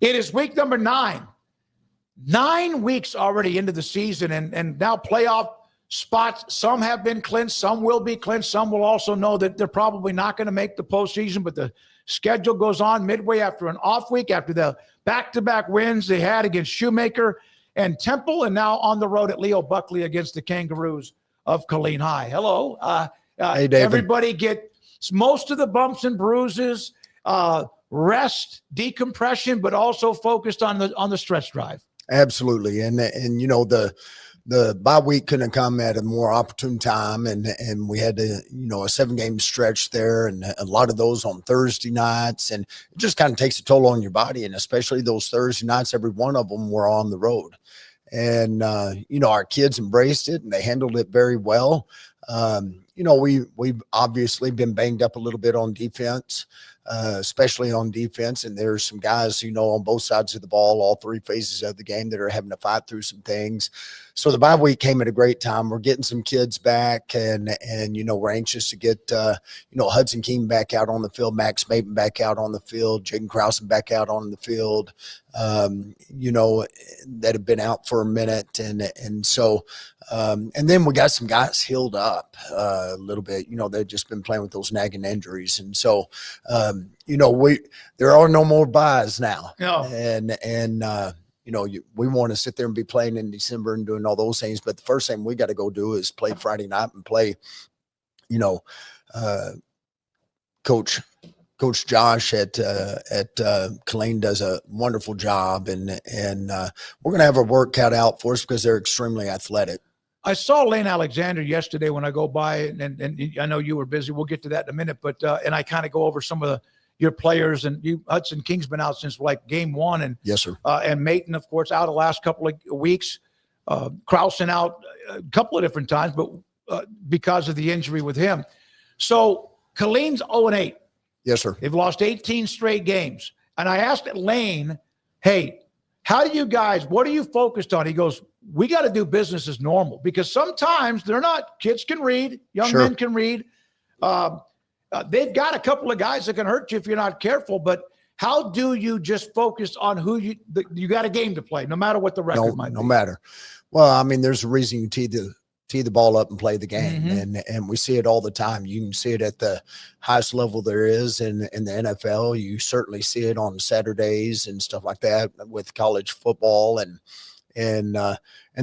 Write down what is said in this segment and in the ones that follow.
It is week number 9. 9 weeks already into the season, and now playoff spots. Some have been clinched. Some will be clinched. Some will also know that they're probably not going to make the postseason, but the schedule goes on. Midway, after an off week, after the back-to-back wins they had against Shoemaker and Temple, and now on the road at Leo Buckley against the Kangaroos of Killeen High. Hello. Hey, David. Everybody get most of the bumps and bruises, rest, decompression, but also focused on the stretch drive. Absolutely. And you know, the bye week couldn't have come at a more opportune time, and we had a 7-game stretch there, and a lot of those on Thursday nights, and it just kind of takes a toll on your body, and especially those Thursday nights, every one of them were on the road. And our kids embraced it and they handled it very well. We've obviously been banged up a little bit on defense, especially on defense. And there's some guys, on both sides of the ball, all three phases of the game, that are having to fight through some things. So the bye week came at a great time. We're getting some kids back, and we're anxious to get, Hudson King back out on the field, Max Maben back out on the field, Jaden Krausen back out on the field, that have been out for a minute. And so, and then we got some guys healed up a little bit. They've just been playing with those nagging injuries. And so, there are no more buys now. No. And we want to sit there and be playing in December and doing all those things. But the first thing we got to go do is play Friday night and play, Coach Josh at Killeen does a wonderful job. And we're going to have our work cut out for us because they're extremely athletic. I saw Lane Alexander yesterday when I go by, and I know you were busy. We'll get to that in a minute, but and I kind of go over some of your players, and Hudson King's been out since like game 1, and yes, sir. And Maton, of course, out the last couple of weeks. Krausen out a couple of different times, but because of the injury with him. So Killeen's 0-8. Yes, sir. They've lost 18 straight games, and I asked Lane, "Hey, how do you guys? What are you focused on?" He goes, "We got to do business as normal, because sometimes they're not. Kids can read, young Sure. men can read." They've got a couple of guys that can hurt you if you're not careful, but how do you just focus on who you got a game to play, no matter what the record might be? No matter. Well, I mean, there's a reason you tee the ball up and play the game. Mm-hmm. And we see it all the time. You can see it at the highest level there is in the NFL. You certainly see it on Saturdays and stuff like that with college football. And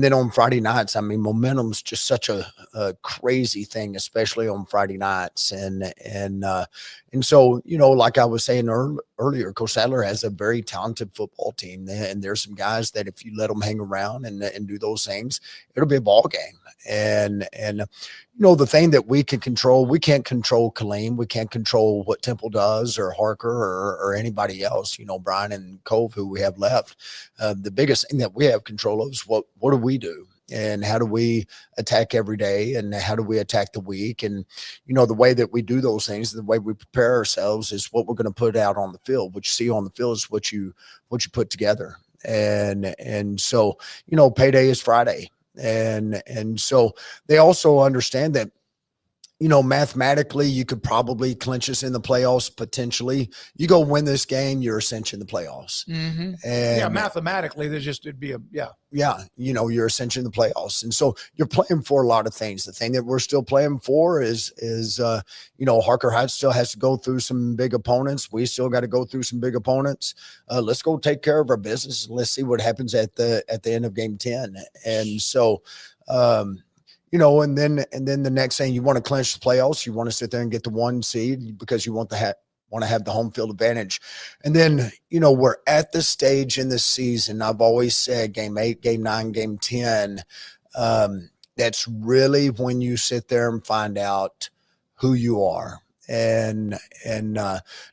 then on Friday nights, I mean, momentum's just such a crazy thing, especially on Friday nights. And so, like I was saying earlier, Coach Sadler has a very talented football team, and there's some guys that if you let them hang around and do those things, it'll be a ball game. And the thing that we can control, we can't control Killeen. We can't control what Temple does or Harker or anybody else, Brian and Cove, who we have left. The biggest thing that we have control of is what do we do? And how do we attack every day, and how do we attack the week? And, the way that we do those things, the way we prepare ourselves is what we're going to put out on the field. What you see on the field is what you put together. And so, payday is Friday. And so they also understand that, mathematically, you could probably clinch us in the playoffs. Potentially, you go win this game, you're essentially in the playoffs. Mm-hmm. And mathematically, it'd be you're essentially in the playoffs. And so you're playing for a lot of things. The thing that we're still playing for is Harker Heights still has to go through some big opponents. We still got to go through some big opponents. Let's go take care of our business. Let's see what happens at the end of game 10. And so, and then the next thing, you want to clinch the playoffs. You want to sit there and get the 1 seed because you want to have the home field advantage. And then, we're at the stage in the season. I've always said game 8, game 9, game 10. That's really when you sit there and find out who you are. And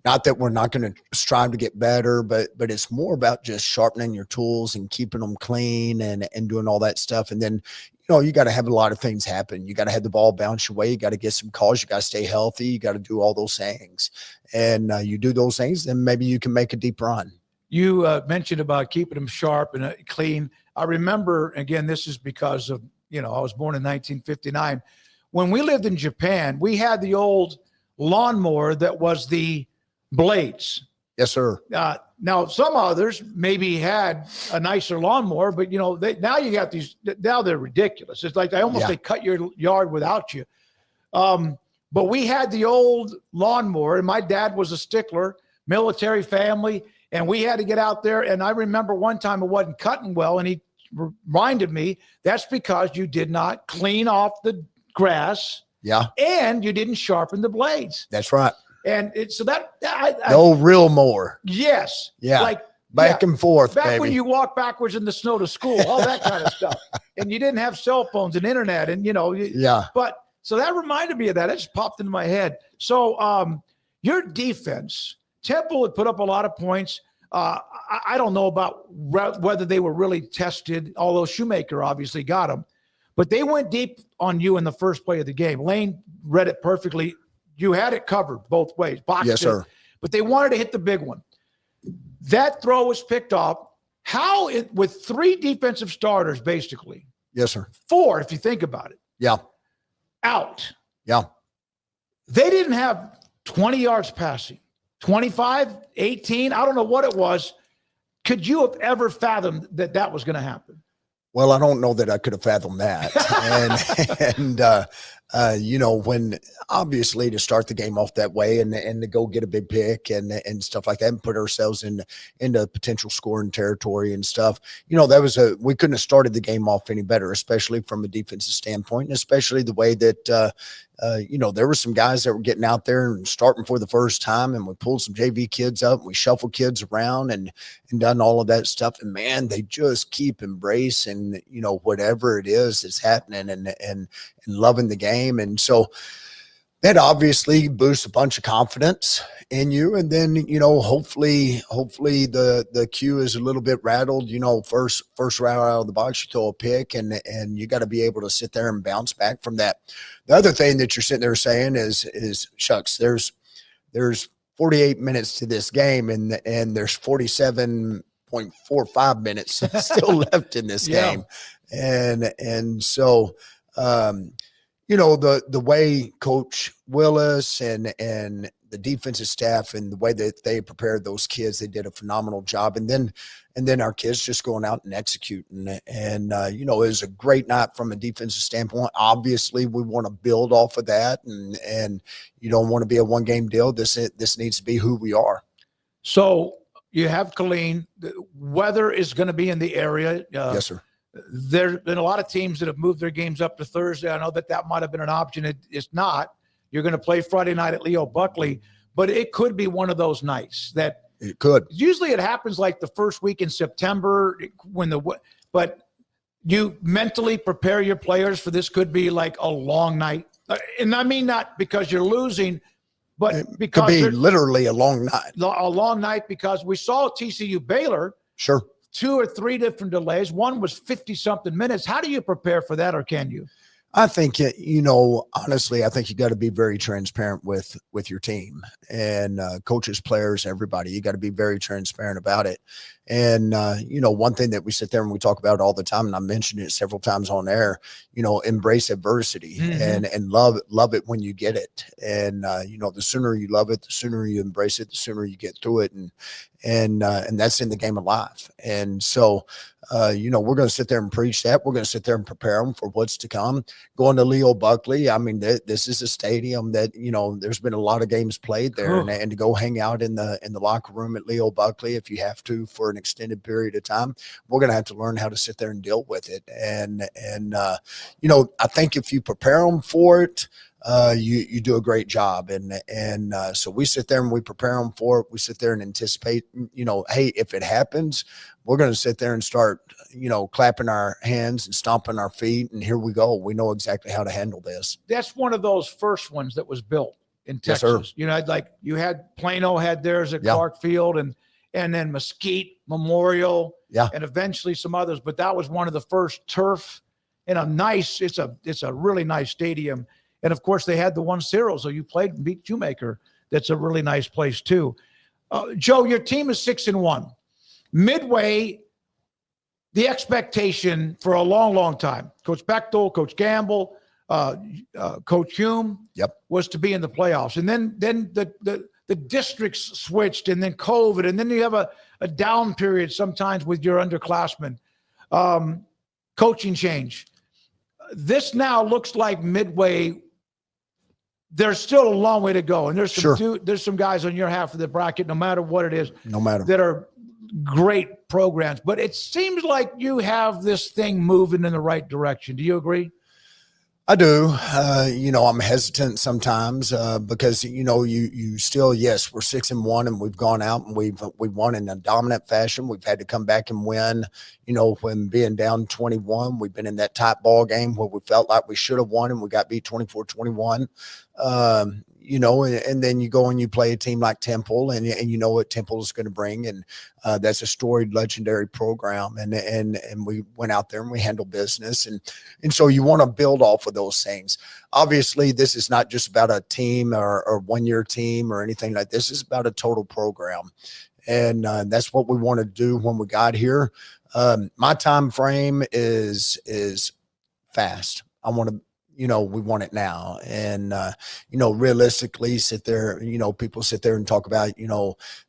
not that we're not going to strive to get better, but it's more about just sharpening your tools and keeping them clean and doing all that stuff. And then, you got to have a lot of things happen. You got to have the ball bounce your way. You got to get some calls. You got to stay healthy. You got to do all those things. And you do those things, then maybe you can make a deep run. You mentioned about keeping them sharp and clean. I remember, again, this is because of, I was born in 1959. When we lived in Japan, we had the old lawnmower that was the blades. Yes, sir. Now, some others maybe had a nicer lawnmower, but now you got these. Now they're ridiculous. It's like they cut your yard without you. But we had the old lawnmower, and my dad was a stickler, military family, and we had to get out there. And I remember one time it wasn't cutting well, and he reminded me that's because you did not clean off the grass. Yeah. And you didn't sharpen the blades. That's right. And so that no real mower. Yes. Yeah. Like back and forth. Back baby. when you walk backwards in the snow to school, all that kind of stuff. And you didn't have cell phones and internet, and yeah. But so that reminded me of that. It just popped into my head. So your defense, Temple had put up a lot of points. I don't know about whether they were really tested, although Shoemaker obviously got them. But they went deep on you in the first play of the game. Lane read it perfectly. You had it covered both ways. Boxed yes, sir. But they wanted to hit the big one. That throw was picked off. With 3 defensive starters, basically. Yes, sir. 4, if you think about it. Yeah. Out. Yeah. They didn't have 20 yards passing. 25, 18, I don't know what it was. Could you have ever fathomed that was going to happen? Well, I don't know that I could have fathomed that. When obviously to start the game off that way and to go get a big pick and stuff like that and put ourselves into potential scoring territory and stuff, we couldn't have started the game off any better, especially from a defensive standpoint, and especially the way that, there were some guys that were getting out there and starting for the first time, and we pulled some JV kids up, and we shuffled kids around and done all of that stuff. And man, they just keep embracing, whatever it is that's happening and loving the game. And so that obviously boosts a bunch of confidence in you. And then, hopefully the cue is a little bit rattled, first round out of the box, you throw a pick and you got to be able to sit there and bounce back from that. The other thing that you're sitting there saying is shucks, there's 48 minutes to this game and there's 47.45 minutes still left in this game. And so, the way Coach Willis and the defensive staff and the way that they prepared those kids, they did a phenomenal job. And then our kids just going out and executing. And it was a great night from a defensive standpoint. Obviously, we want to build off of that, and you don't want to be a one-game deal. This needs to be who we are. So you have Killeen. The weather is going to be in the area. Yes, sir. There's been a lot of teams that have moved their games up to Thursday. I know that might have been an option. It's not. You're going to play Friday night at Leo Buckley, but it could be one of those nights that it could. Usually it happens like the first week in September but you mentally prepare your players for this could be like a long night. And I mean, not because you're losing, but because it could be literally a long night. A long night because we saw TCU Baylor. Sure. 2 or 3 different delays. One was 50-something minutes. How do you prepare for that, or can you? I think, honestly, I think you got to be very transparent with your team and coaches, players, everybody. You got to be very transparent about it. And, one thing that we sit there and we talk about all the time, and I mentioned it several times on air, embrace adversity and love it when you get it. And, the sooner you love it, the sooner you embrace it, the sooner you get through it. And that's in the game of life. And so, we're going to sit there and preach that. We're going to sit there and prepare them for what's to come. Going to Leo Buckley, I mean, this is a stadium that, there's been a lot of games played there. And to go hang out in the locker room at Leo Buckley, if you have to, for an extended period of time, we're going to have to learn how to sit there and deal with it. And I think if you prepare them for it, you do a great job. And so we sit there and we prepare them for it. We sit there and anticipate, hey, if it happens, we're going to sit there and start, clapping our hands and stomping our feet. And here we go. We know exactly how to handle this. That's one of those first ones that was built in Texas. Yes, like you had Plano had theirs at Clark Field and then Mesquite Memorial and eventually some others. But that was one of the first turf in it's a really nice stadium. And of course they had the 1-0. So you played and beat Shoemaker. That's a really nice place too. Joe, your team is 6-1. Midway, the expectation for a long, long time, Coach Bechtel, Coach Gamble, Coach Hume, was to be in the playoffs. And then the districts switched and then COVID, and then you have a down period sometimes with your underclassmen. Coaching change. This now looks like Midway. There's still a long way to go, and there's some guys on your half of the bracket, no matter what it is, that are great programs. But it seems like you have this thing moving in the right direction. Do you agree? I do. I'm hesitant sometimes because you still, yes, we're 6-1 and we've gone out and we've won in a dominant fashion. We've had to come back and win. When being down 21, we've been in that tight ball game where we felt like we should have won and we got beat 24-21. And then you go and you play a team like Temple, and you know what Temple is going to bring, and that's a storied, legendary program, and we went out there and we handled business, and so you want to build off of those things. Obviously, this is not just about a team or 1 year team or anything like this. It's about a total program, and that's what we want to do when we got here. My time frame is fast. I want to. We want it now. And, realistically sit there, people sit there and talk about,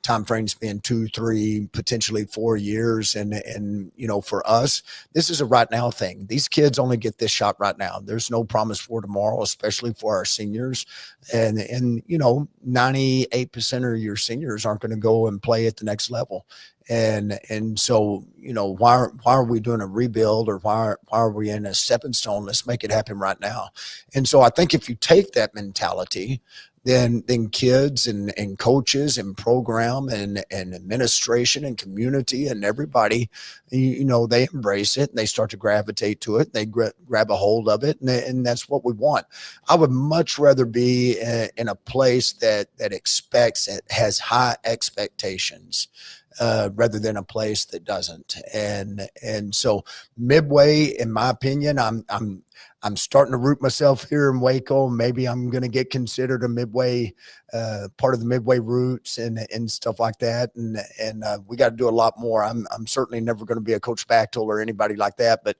time frames being 2, 3, potentially 4 years. And, for us, this is a right now thing. These kids only get this shot right now. There's no promise for tomorrow, especially for our seniors. And 98% of your seniors aren't going to go and play at the next level. And so, why are we doing a rebuild, or why are we in a stepping stone? Let's make it happen right now. And so I think if you take that mentality, then kids and coaches and program and administration and community and everybody, they embrace it and they start to gravitate to it. They grab a hold of it, and that's what we want. I would much rather be in a place that has high expectations. Rather than a place that doesn't. And so Midway, in my opinion, I'm starting to root myself here in Waco. Maybe I'm going to get considered a Midway, part of the Midway roots and stuff like that. And we got to do a lot more. I'm certainly never going to be a Coach Bachtel or anybody like that, but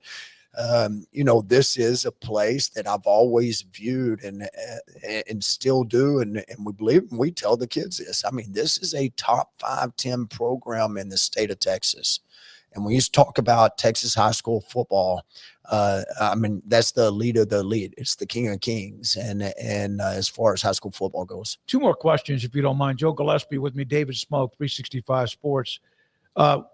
this is a place that I've always viewed and still do. And we believe, and we tell the kids this. I mean, this is a top 5, 10 program in the state of Texas. And when you talk about Texas high school football, that's the elite of the elite. It's the king of kings. And as far as high school football goes. 2 more questions, if you don't mind. Joe Gillespie with me, David Smoak, 365 Sports.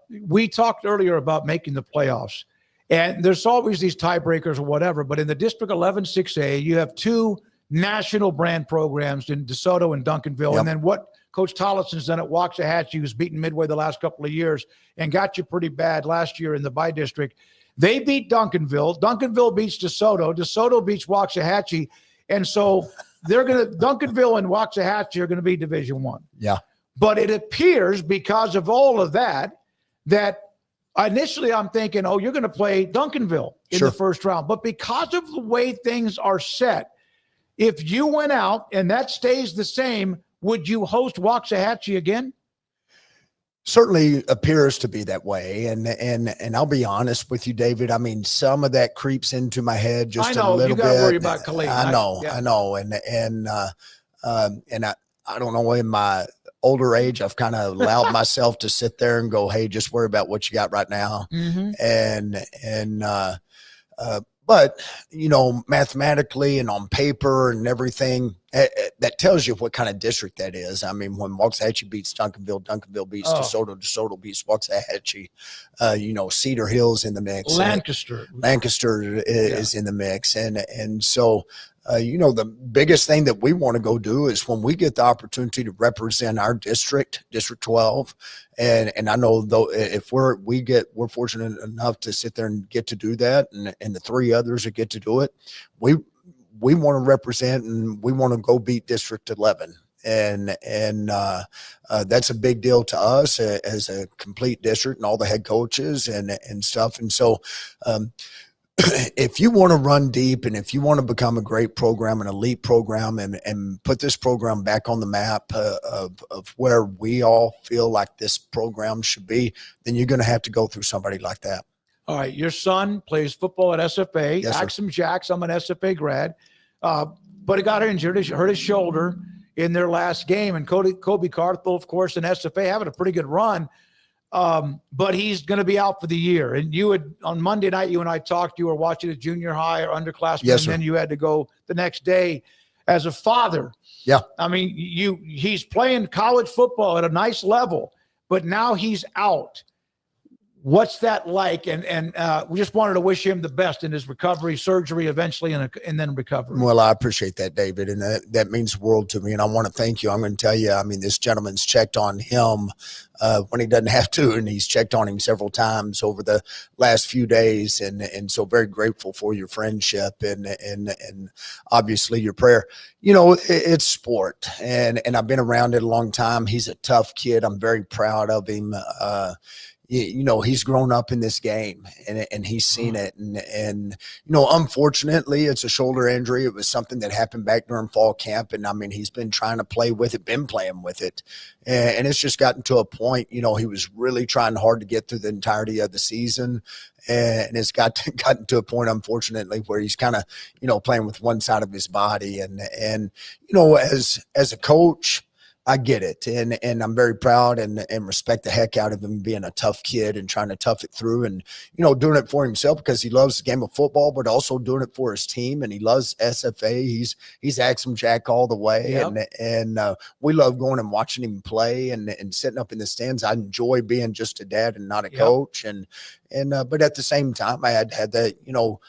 We talked earlier about making the playoffs. And there's always these tiebreakers or whatever, but in the District 11 6A, you have 2 national brand programs in DeSoto and Duncanville. Yep. And then what Coach Tollison's done at Waxahachie, who's beaten Midway the last couple of years and got you pretty bad last year in the bi-district. They beat Duncanville. Duncanville beats DeSoto. DeSoto beats Waxahachie. And so Duncanville and Waxahachie are going to be Division I. Yeah. But it appears, because of all of that initially I'm thinking, you're going to play Duncanville in the first round. But because of the way things are set, if you went out and that stays the same, would you host Waxahachie again? Certainly appears to be that way. And I'll be honest with you, David. I mean, some of that creeps into my head just a little bit. You got to worry about Killeen. I know. And I don't know, in my older age, I've kind of allowed myself to sit there and go, hey, just worry about what you got right now. Mm-hmm. But mathematically and on paper and everything, that tells you what kind of district that is. I mean, when Waxahachie beats Duncanville, Duncanville beats DeSoto, DeSoto beats Waxahachie, Cedar Hill's in the mix. Lancaster is in the mix. And so, the biggest thing that we want to go do is when we get the opportunity to represent our district, District 12, and I know though if we're fortunate enough to sit there and get to do that, and the 3 others that get to do it, we want to represent and we want to go beat District 11. And that's a big deal to us as a complete district and all the head coaches and stuff. And so, if you want to run deep and if you want to become a great program, an elite program, and put this program back on the map of where we all feel like this program should be, then you're going to have to go through somebody like that. All right. Your son plays football at SFA. Yes, Axum Jacks. I'm an SFA grad. But he got injured, hurt his shoulder. in their last game. And Kobe Carthel, of course, in SFA having a pretty good run. But he's going to be out for the year. And on Monday night, you and I talked, you were watching a junior high or underclassmen, yes, and then you had to go the next day as a father. Yeah. I mean, he's playing college football at a nice level, but now he's out. What's that like? And we just wanted to wish him the best in his recovery, surgery eventually, and then recovery. Well, I appreciate that, David, and that means the world to me, and I want to thank you. I'm going to tell you, I mean, this gentleman's checked on him when he doesn't have to, and he's checked on him several times over the last few days, and so very grateful for your friendship and obviously your prayer. You know, it's sport, and I've been around it a long time. He's a tough kid. I'm very proud of him. You know, he's grown up in this game and he's seen it. And, you know, unfortunately, it's a shoulder injury. It was something that happened back during fall camp. And I mean, he's been trying to play with it, been playing with it. And it's just gotten to a point, you know, he was really trying hard to get through the entirety of the season. And it's gotten to a point, unfortunately, where he's kind of, you know, playing with one side of his body. And, you know, as a coach, I get it. And I'm very proud and respect the heck out of him being a tough kid and trying to tough it through and, you know, doing it for himself because he loves the game of football, but also doing it for his team. And he loves SFA. He's Axum Jack all the way. Yep. And we love going and watching him play and sitting up in the stands. I enjoy being just a dad and not a coach. But at the same time, I had that, you know,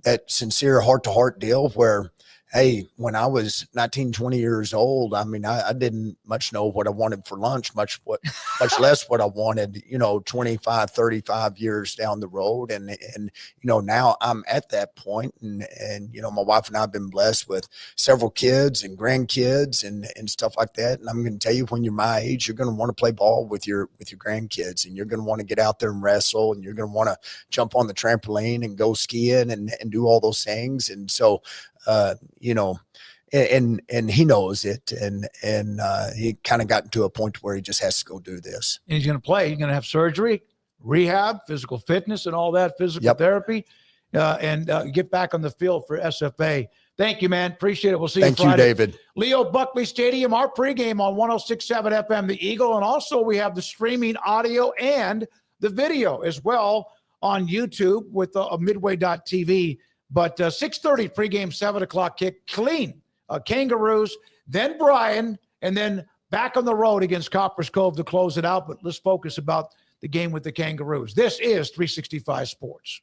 that sincere heart-to-heart deal where, hey, when I was 19, 20 years old, I mean, I didn't much know what I wanted for lunch, much less what I wanted, you know, 25, 35 years down the road. And, you know, now I'm at that point and, you know, my wife and I have been blessed with several kids and grandkids and stuff like that. And I'm going to tell you, when you're my age, you're going to want to play ball with your grandkids, and you're going to want to get out there and wrestle, and you're going to want to jump on the trampoline and go skiing and do all those things. And so, you know, and he knows it, and he kind of gotten to a point where he just has to go do this. And he's going to play. He's going to have surgery, rehab, physical fitness, and all that, physical therapy, and get back on the field for SFA. Thank you, man. Appreciate it. We'll see you Friday. Thank you, David. Leo Buckley Stadium, our pregame on 106.7 FM, The Eagle, and also we have the streaming audio and the video as well on YouTube with Midway.tv. But 6:30 pregame, 7 o'clock kick. Killeen, Kangaroos, then Bryan, and then back on the road against Copper's Cove to close it out. But let's focus about the game with the Kangaroos. This is 365 Sports.